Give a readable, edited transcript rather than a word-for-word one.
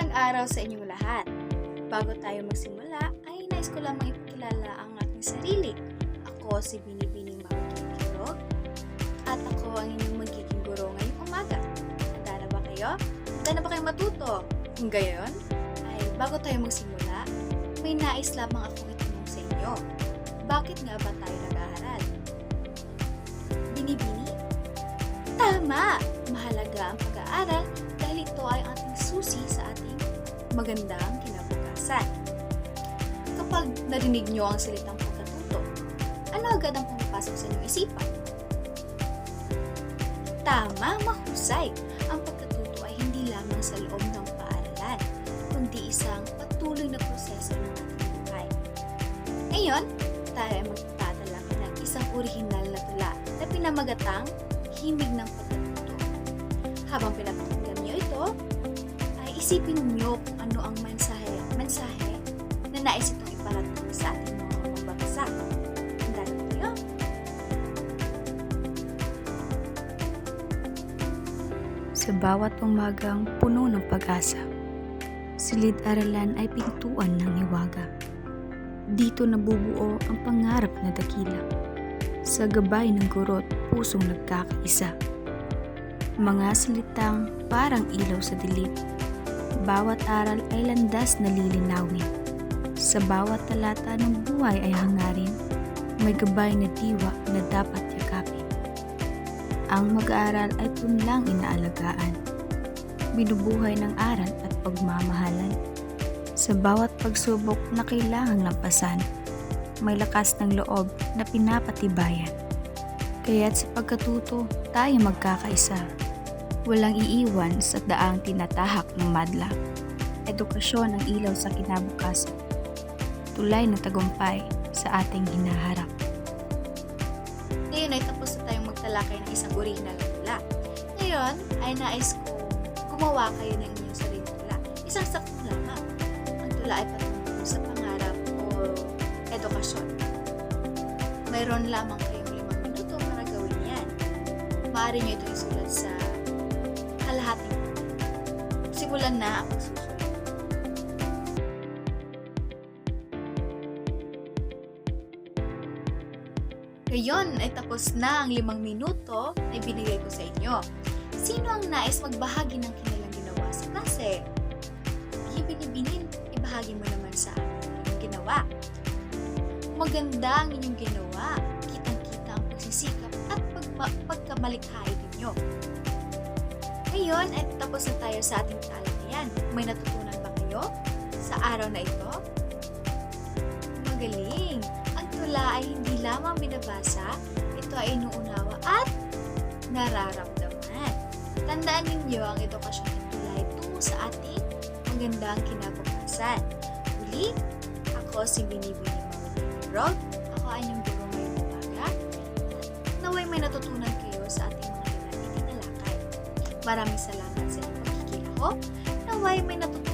Magandang araw sa inyong lahat. Bago tayo magsimula, ay nais ko lamang ipakilala ang aking sarili. Ako si Binibining Makikikirog at ako ang inyong magiging guro ngayong umaga. Handa na ba kayo? Handa na ba kayo matuto? Kung gayon, ay bago tayo magsimula, may nais lamang akong itanong sa inyo. Bakit nga ba tayo nag-aaral? Binibini? Tama! Mahalaga ang pag-aaral dahil ito ay ating susi sa ating magandang kinabukasan. Kapag narinig nyo ang salitang pagkatuto, ano agad ang pumapasok sa inyong isipan? Tama, mahusay! Ang pagkatuto ay hindi lamang sa loob ng paaralan, kundi isang patuloy na proseso ng ating buhay. Ngayon, tayo ay magtatalakay ng isang orihinal na tula na pinamagatang Himig ng Pagkatuto. Habang pinapakinggan niyo ito, ay isipin niyo kung ano ang mensahe na nais itong iparating sa ating mga magbabasa. Handa na kayo? Sa bawat umagang puno ng pag-asa, silid-aralan ay pintuan ng hiwaga. Dito nabubuo ang pangarap na dakila. Sa gabay ng gurot, pusong nagkakaisa. Mga salitang parang ilaw sa dilim. Bawat aral ay landas na lilinawin. Sa bawat talata ng buhay ay hangarin. May gabay na diwa na dapat yakapin. Ang mag-aaral ay punlang inaalagaan. Binubuhay ng aral at pagmamahalan. Sa bawat pagsubok na kailangang lampasan, may lakas ng loob na pinapatibayan. Kaya't sa pagkatuto, tayo magkakaisa. Walang iiwan sa daang tinatahak ng madla. Edukasyon ang ilaw sa kinabukasan. Tulay ng tagumpay sa ating hinaharap. Ngayon ay tapos na tayong magtalakay ng isang orihinal na tula. Ngayon ay nais ko gumawa kayo ng inyong sariling tula. Isang saktong lamang. Ang tula ay patungkol sa pangarap o edukasyon. Mayroon lamang kayong 5 minuto para gawin yan. Maaari nyo ito isulat sa kalahating minuto. Simulan na ang pagsusulat. Ngayon ay tapos na ang 5 minuto na ibinigay ko sa inyo. Sino ang nais magbahagi ng kanilang ginawa sa klase? Binibining, ibahagi mo naman sa akin ang ginawa. Maganda ang inyong ginawa. Kitang-kita ang pagsisikap at pagkamalikhain ninyo. Ngayon ay tapos na tayo sa ating talakayan. May natutunan ba kayo sa araw na ito? Magaling! Ang tula ay hindi lamang binabasa, ito ay inuunawa at nararamdaman. Tandaan ninyo ang edukasyon ng tula ay tungo sa ating magandang kinabukasan. Muli, ako si Binibining Makikikirog. Ako ay inyong guro ngayong umaga. Naway may natutunan kayo sa ating mga itinalakay. Maraming salamat sa inyong pagkikilahok. Naway may natutunan